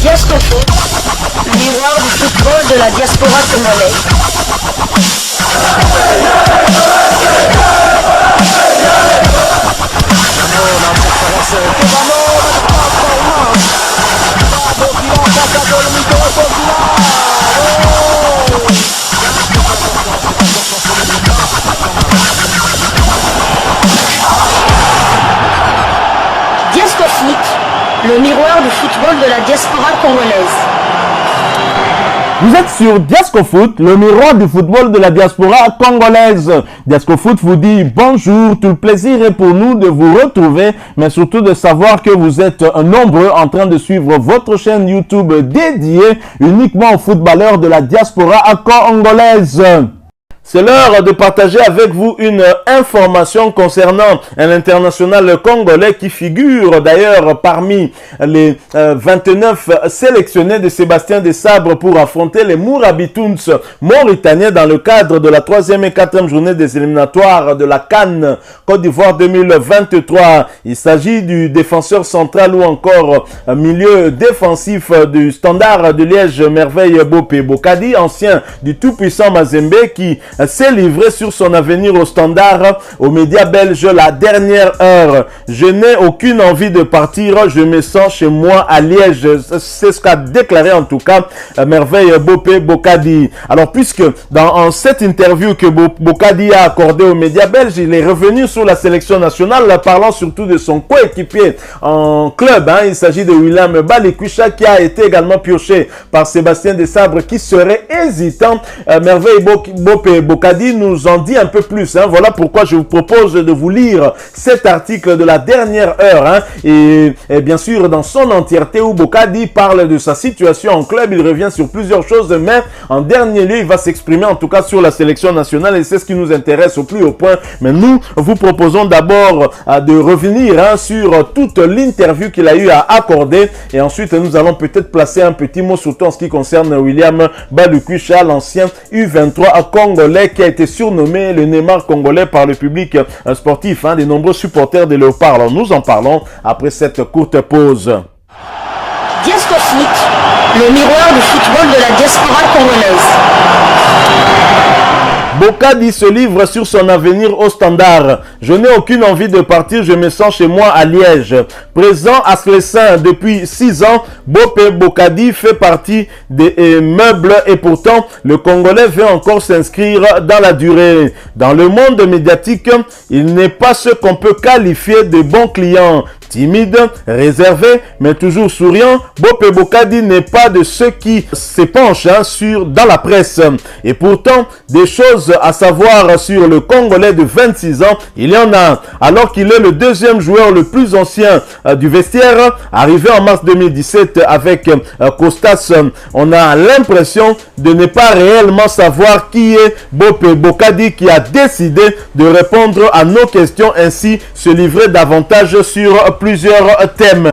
Diasco Foot, miroir du football de la diaspora congolaise. Diasco Foot, le miroir du football de la diaspora congolaise. Vous êtes sur Diasco Foot, le miroir du football de la diaspora congolaise. Diasco Foot vous dit bonjour, tout le plaisir est pour nous de vous retrouver, mais surtout de savoir que vous êtes nombreux en train de suivre votre chaîne YouTube dédiée uniquement aux footballeurs de la diaspora congolaise. C'est l'heure de partager avec vous une information concernant un international congolais qui figure d'ailleurs parmi les 29 sélectionnés de Sébastien Desabre pour affronter les Mourabitouns mauritaniens dans le cadre de la 3e et 4e journée des éliminatoires de la CAN Côte d'Ivoire 2023. Il s'agit du défenseur central ou encore milieu défensif du Standard de Liège, Merveille Bopé Bokadi, ancien du tout-puissant Mazembe, qui s'est livré sur son avenir au Standard aux médias belges la dernière heure. Je n'ai aucune envie de partir, je me sens chez moi à Liège. C'est ce qu'a déclaré en tout cas Merveille Bopé Bokadi. Alors puisque dans cette interview que Bokadi a accordée aux médias belges, il est revenu sur la sélection nationale, parlant surtout de son coéquipier en club. Il s'agit de William Balikwisha qui a été également pioché par Sébastien Desabre qui serait hésitant. Merveille Bopé Bokadi nous en dit un peu plus. Voilà pourquoi je vous propose de vous lire cet article de la dernière heure. Et bien sûr, dans son entièreté, où Bokadi parle de sa situation en club, il revient sur plusieurs choses, mais en dernier lieu, il va s'exprimer en tout cas sur la sélection nationale et c'est ce qui nous intéresse au plus haut point. Mais nous, vous proposons d'abord de revenir sur toute l'interview qu'il a eu à accorder et ensuite nous allons peut-être placer un petit mot surtout en ce qui concerne William Balikwisha, l'ancien U23 congolais qui a été surnommé le Neymar congolais par le public sportif, des nombreux supporters des Léopards. Alors nous en parlons après cette courte pause. Diasco Foot, le miroir du football de la diaspora congolaise. Bokadi se livre sur son avenir au Standard. Je n'ai aucune envie de partir, je me sens chez moi à Liège. Présent à Slessin depuis 6 ans, Bopé Bokadi fait partie des meubles et pourtant le Congolais veut encore s'inscrire dans la durée. Dans le monde médiatique, il n'est pas ce qu'on peut qualifier de bon client. Timide, réservé, mais toujours souriant, Bopé Bokadi n'est pas de ceux qui s'épanchent dans la presse. Et pourtant, des choses à savoir sur le Congolais de 26 ans, il y en a. Alors qu'il est le deuxième joueur le plus ancien du vestiaire, arrivé en mars 2017 avec Costas, on a l'impression de ne pas réellement savoir qui est Bopé Bokadi qui a décidé de répondre à nos questions, ainsi se livrer davantage sur plusieurs thèmes.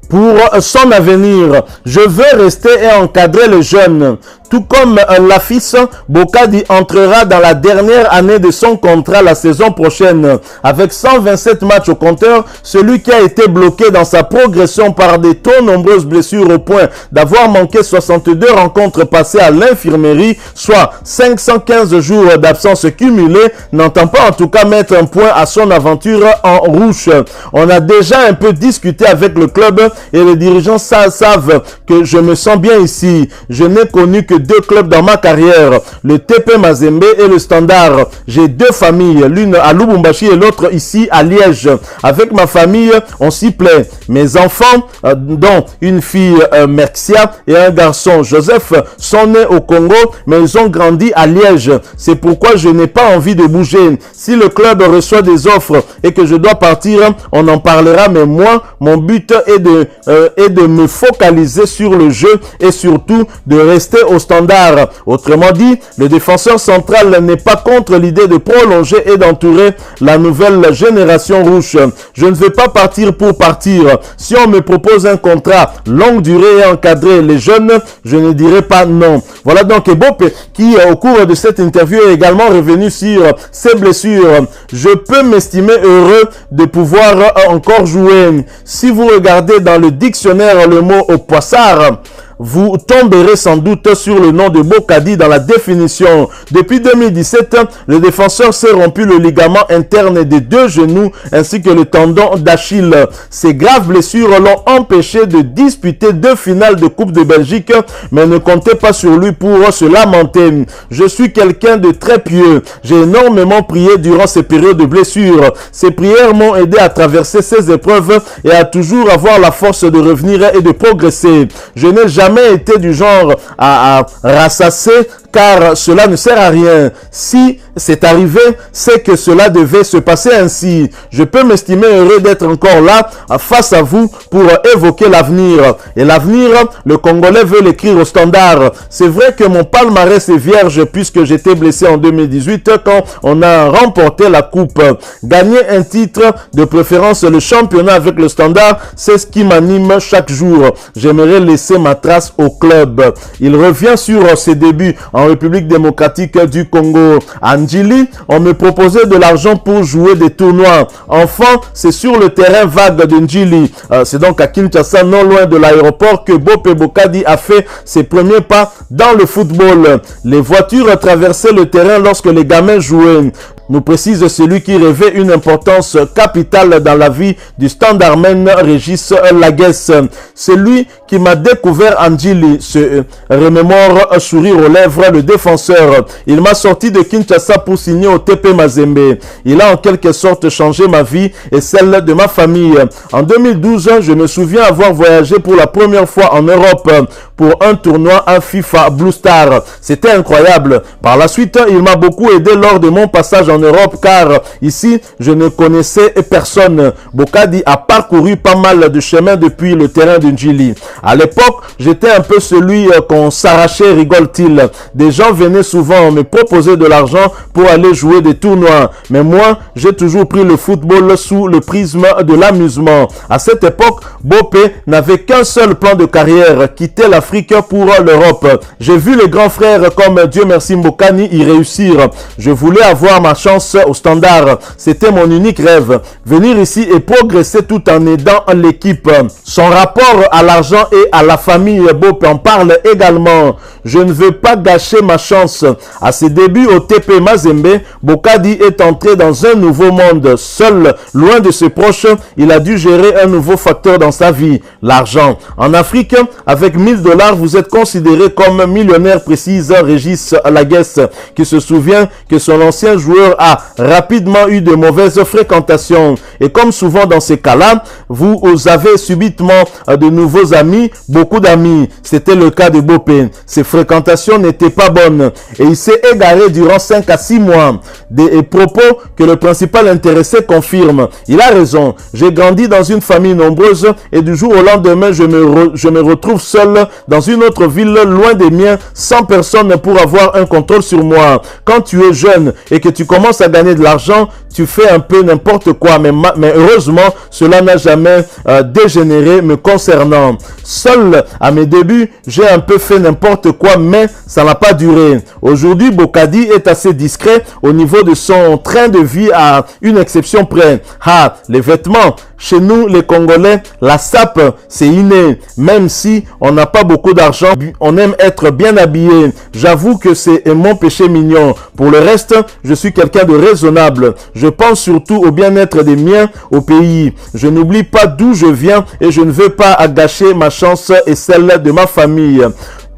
Pour son avenir, je veux rester et encadrer les jeunes. Tout comme Lafis, Bokadi entrera dans la dernière année de son contrat la saison prochaine. Avec 127 matchs au compteur, celui qui a été bloqué dans sa progression par des trop nombreuses blessures au point d'avoir manqué 62 rencontres passées à l'infirmerie, soit 515 jours d'absence cumulée, n'entend pas en tout cas mettre un point à son aventure en rouge. On a déjà un peu discuté avec le club et les dirigeants savent que je me sens bien ici. Je n'ai connu que 2 clubs dans ma carrière, le TP Mazembe et le Standard. J'ai 2 familles, l'une à Lubumbashi et l'autre ici à Liège. Avec ma famille, on s'y plaît. Mes enfants, dont une fille Merxia et un garçon Joseph, sont nés au Congo, mais ils ont grandi à Liège. C'est pourquoi je n'ai pas envie de bouger. Si le club reçoit des offres et que je dois partir, on en parlera, mais moi, mon but est de me focaliser sur le jeu et surtout de rester au Standard Standard. Autrement dit, le défenseur central n'est pas contre l'idée de prolonger et d'entourer la nouvelle génération rouge. Je ne vais pas partir pour partir. Si on me propose un contrat longue durée et encadrer les jeunes, je ne dirai pas non. Voilà donc Bope qui, au cours de cette interview, est également revenu sur ses blessures. Je peux m'estimer heureux de pouvoir encore jouer. Si vous regardez dans le dictionnaire le mot au poissard, vous tomberez sans doute sur le nom de Bokadi dans la définition. Depuis 2017, le défenseur s'est rompu le ligament interne des 2 genoux ainsi que le tendon d'Achille. Ces graves blessures l'ont empêché de disputer 2 finales de Coupe de Belgique, mais ne comptez pas sur lui pour se lamenter. Je suis quelqu'un de très pieux. J'ai énormément prié durant ces périodes de blessures. Ces prières m'ont aidé à traverser ces épreuves et à toujours avoir la force de revenir et de progresser. Je n'ai jamais été du genre à rassasser car cela ne sert à rien. Si c'est arrivé, c'est que cela devait se passer ainsi. Je peux m'estimer heureux d'être encore là face à vous pour évoquer l'avenir. Et l'avenir, le Congolais veut l'écrire au Standard. C'est vrai que mon palmarès est vierge puisque j'étais blessé en 2018 quand on a remporté la coupe. Gagner un titre, de préférence le championnat avec le Standard, c'est ce qui m'anime chaque jour. J'aimerais laisser ma trace au club. Il revient sur ses débuts en République démocratique du Congo. À Njili, on me proposait de l'argent pour jouer des tournois. Enfin, c'est sur le terrain vague de Njili. C'est donc à Kinshasa, non loin de l'aéroport, que Bope Bokadi a fait ses premiers pas dans le football. Les voitures traversaient le terrain lorsque les gamins jouaient. Nous précise celui qui revêt une importance capitale dans la vie du standardman Régis Laguesse. C'est lui qui m'a découvert Njili, se remémore un sourire aux lèvres le défenseur. Il m'a sorti de Kinshasa pour signer au TP Mazembe. Il a en quelque sorte changé ma vie et celle de ma famille. En 2012, je me souviens avoir voyagé pour la première fois en Europe pour un tournoi à FIFA Blue Star. C'était incroyable. Par la suite, il m'a beaucoup aidé lors de mon passage en Europe car ici, je ne connaissais personne. Bokadi a parcouru pas mal de chemin depuis le terrain de Njili. À l'époque, j'étais un peu celui qu'on s'arrachait, rigole-t-il. Des gens venaient souvent me proposer de l'argent pour aller jouer des tournois. Mais moi, j'ai toujours pris le football sous le prisme de l'amusement. À cette époque, Bope n'avait qu'un seul plan de carrière, quitter l'Afrique pour l'Europe. J'ai vu les grands frères comme Dieu merci Mbokani y réussir. Je voulais avoir ma chance au Standard. C'était mon unique rêve. Venir ici et progresser tout en aidant l'équipe. Son rapport à l'argent et à la famille, Bope en parle également. Je ne veux pas gâcher ma chance. À ses débuts au TP Mazembe, Bokadi est entré dans un nouveau monde. Seul, loin de ses proches, il a dû gérer un nouveau facteur dans sa vie, l'argent. En Afrique, avec 1000 $, vous êtes considéré comme millionnaire, précise Régis Laguesse, qui se souvient que son ancien joueur a rapidement eu de mauvaises fréquentations. Et comme souvent dans ces cas-là, vous avez subitement de nouveaux amis, beaucoup d'amis. C'était le cas de Bope. Ses fréquentations n'étaient pas bonnes et il s'est égaré durant 5 à 6 mois. Des propos que le principal intéressé confirme. Il a raison. J'ai grandi dans une famille nombreuse et du jour au lendemain, je me retrouve seul dans une autre ville loin des miens, sans personne pour avoir un contrôle sur moi. Quand tu es jeune et que tu commences à gagner de l'argent, tu fais un peu n'importe quoi, mais heureusement, cela n'a jamais dégénéré me concernant. Seul à mes débuts, j'ai un peu fait n'importe quoi, mais ça n'a pas duré. Aujourd'hui, Bokadi est assez discret au niveau de son train de vie à une exception près. Les vêtements. Chez nous, les Congolais, la sape, c'est inné. Même si on n'a pas beaucoup d'argent, on aime être bien habillé. J'avoue que c'est mon péché mignon. Pour le reste, je suis quelqu'un de raisonnable. Je pense surtout au bien-être des miens au pays. Je n'oublie pas d'où je viens et je ne veux pas gâcher ma chance et celle de ma famille.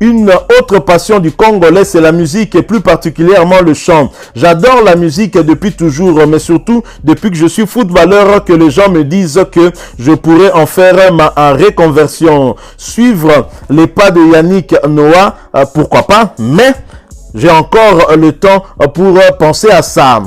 Une autre passion du Congolais, c'est la musique et plus particulièrement le chant. J'adore la musique depuis toujours, mais surtout depuis que je suis footballeur que les gens me disent que je pourrais en faire ma reconversion. Suivre les pas de Yannick Noah, pourquoi pas, mais j'ai encore le temps pour penser à ça.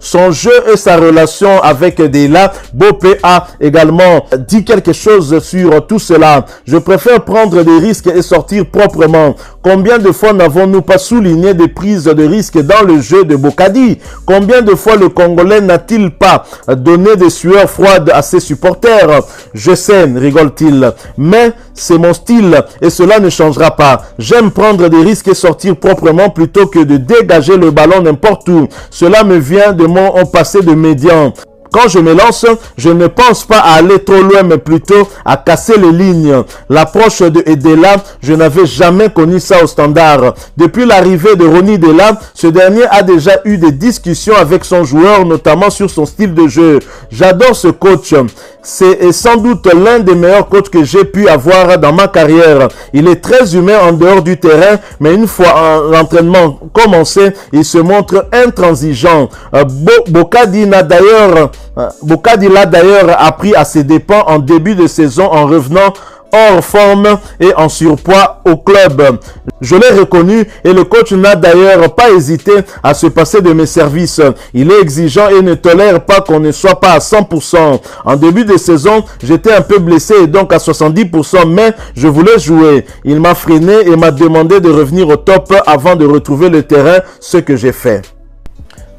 Son jeu et sa relation avec Dela, Bope a également dit quelque chose sur tout cela. Je préfère prendre des risques et sortir proprement. Combien de fois n'avons-nous pas souligné des prises de risque dans le jeu de Bocadi? Combien de fois le Congolais n'a-t-il pas donné des sueurs froides à ses supporters? Je sais, rigole-t-il, mais c'est mon style et cela ne changera pas. J'aime prendre des risques et sortir proprement plutôt que de dégager le ballon n'importe où. Cela me vient de mon passé de médian. Quand je me lance, je ne pense pas à aller trop loin, mais plutôt à casser les lignes. L'approche de Edela, je n'avais jamais connu ça au Standard. Depuis l'arrivée de Ronny Dela, ce dernier a déjà eu des discussions avec son joueur, notamment sur son style de jeu. J'adore ce coach. C'est sans doute l'un des meilleurs coachs que j'ai pu avoir dans ma carrière. Il est très humain en dehors du terrain, mais une fois l'entraînement commencé, il se montre intransigeant. Bocadi l'a d'ailleurs appris à ses dépens en début de saison en revenant hors forme et en surpoids au club. Je l'ai reconnu et le coach n'a d'ailleurs pas hésité à se passer de mes services. Il est exigeant et ne tolère pas qu'on ne soit pas à 100%. En début de saison, j'étais un peu blessé et donc à 70%, mais je voulais jouer. Il m'a freiné et m'a demandé de revenir au top avant de retrouver le terrain, ce que j'ai fait.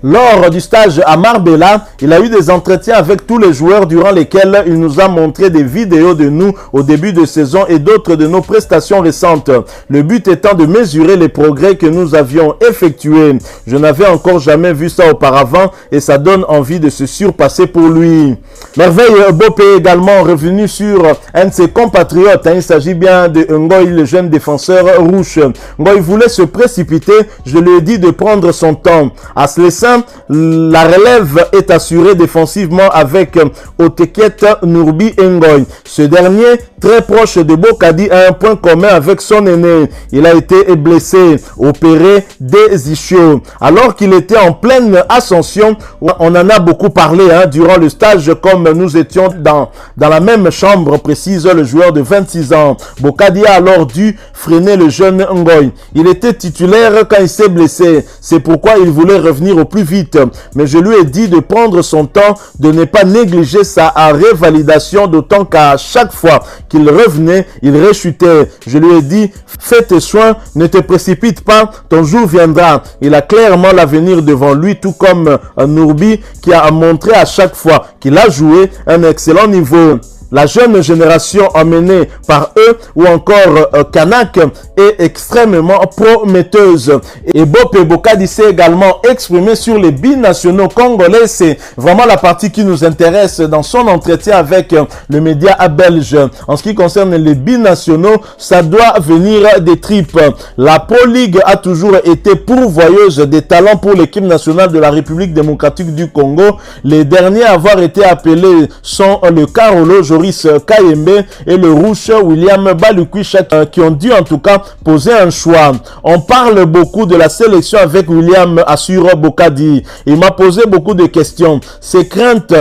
Lors du stage à Marbella, il a eu des entretiens avec tous les joueurs durant lesquels il nous a montré des vidéos de nous au début de saison et d'autres de nos prestations récentes. Le but étant de mesurer les progrès que nous avions effectués. Je n'avais encore jamais vu ça auparavant et ça donne envie de se surpasser pour lui. Merveille Bopé est également revenu sur un de ses compatriotes. Il s'agit bien de Ngoy, le jeune défenseur rouge. Ngoy voulait se précipiter. Je lui ai dit de prendre son temps. À ce laisser, la relève est assurée défensivement avec Oteket Nourbi Ngoy. Ce dernier, très proche de Bocadi, a un point commun avec son aîné. Il a été blessé, opéré des ischios. Alors qu'il était en pleine ascension, on en a beaucoup parlé durant le stage, comme nous étions dans la même chambre, précise le joueur de 26 ans. Bocadi a alors dû freiner le jeune Ngoy. Il était titulaire quand il s'est blessé. C'est pourquoi il voulait revenir au plus vite. Mais je lui ai dit de prendre son temps, de ne pas négliger sa révalidation, d'autant qu'à chaque fois qu'il revenait, il rechutait. Je lui ai dit, fais tes soins, ne te précipite pas, ton jour viendra. Il a clairement l'avenir devant lui, tout comme Nourbi qui a montré à chaque fois qu'il a joué un excellent niveau. La jeune génération emmenée par eux ou encore Kanak est extrêmement prometteuse. Et Bopé Bocadi s'est également exprimé sur les binationaux congolais. C'est vraiment la partie qui nous intéresse dans son entretien avec le média belge. En ce qui concerne les binationaux, ça doit venir des tripes. La Pro League a toujours été pourvoyeuse des talents pour l'équipe nationale de la République démocratique du Congo. Les derniers à avoir été appelés sont le Carolo Kayembe et le Rouge William Balukwisha qui ont dû en tout cas poser un choix. On parle beaucoup de la sélection avec William Assura Bocadi. Il m'a posé beaucoup de questions. Ses craintes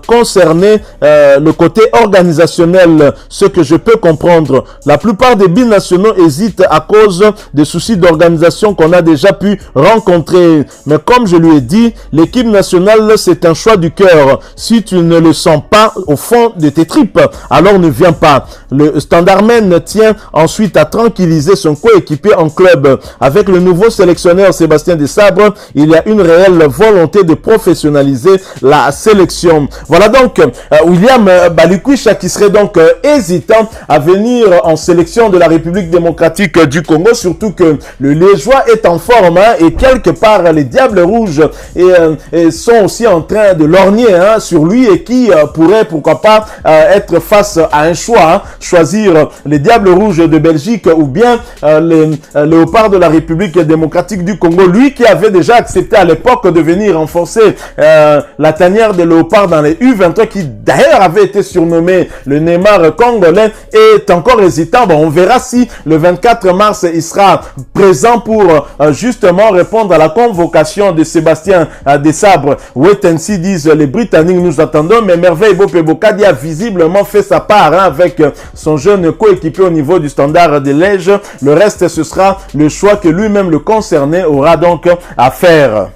concernaient le côté organisationnel, ce que je peux comprendre. La plupart des binationaux hésitent à cause des soucis d'organisation qu'on a déjà pu rencontrer. Mais comme je lui ai dit, l'équipe nationale c'est un choix du cœur. Si tu ne le sens pas au fond de tes tripes, alors ne viens pas. Le Standardman tient ensuite à tranquilliser son coéquipier en club. Avec le nouveau sélectionneur Sébastien Desabre, il y a une réelle volonté de professionnaliser la sélection. Voilà donc William Balukwisha qui serait donc hésitant à venir en sélection de la République démocratique du Congo, surtout que le Liégeois est en forme et quelque part les Diables Rouges sont aussi en train de lorgner sur lui et qui pourrait pourquoi pas être face à un choix, choisir les Diables Rouges de Belgique ou bien les Léopards de la République démocratique du Congo. Lui qui avait déjà accepté à l'époque de venir renforcer la tanière des Léopards dans les U23, qui d'ailleurs avait été surnommé le Neymar congolais, est encore hésitant. Bon, on verra si le 24 mars il sera présent pour justement répondre à la convocation de Sébastien Desabre. Wait and see, disent les Britanniques, nous attendons, mais Merveille Bopé Bocadi a visiblement fait sa part avec son jeune coéquipier au niveau du Standard de Liège. Le reste, ce sera le choix que lui-même le concerné aura donc à faire.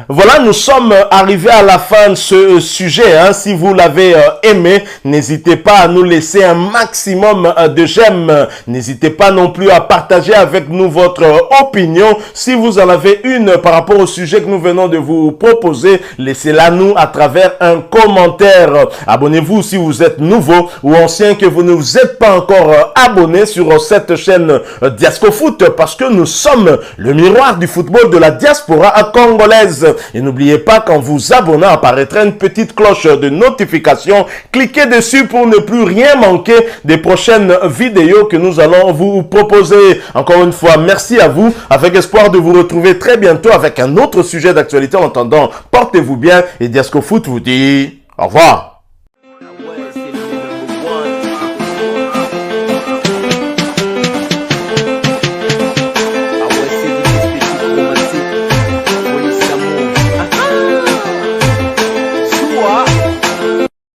Voilà, nous sommes arrivés à la fin de ce sujet. Hein. Si vous l'avez aimé, n'hésitez pas à nous laisser un maximum de j'aime. N'hésitez pas non plus à partager avec nous votre opinion. Si vous en avez une par rapport au sujet que nous venons de vous proposer, laissez-la nous à travers un commentaire. Abonnez-vous si vous êtes nouveau ou ancien que vous ne vous êtes pas encore abonné sur cette chaîne Diascofoot, parce que nous sommes le miroir du football de la diaspora congolaise. Et n'oubliez pas qu'en vous abonnant apparaîtra une petite cloche de notification. Cliquez dessus pour ne plus rien manquer des prochaines vidéos que nous allons vous proposer. Encore une fois, merci à vous, avec espoir de vous retrouver très bientôt avec un autre sujet d'actualité. En attendant, portez-vous bien et Diascofoot vous dit au revoir.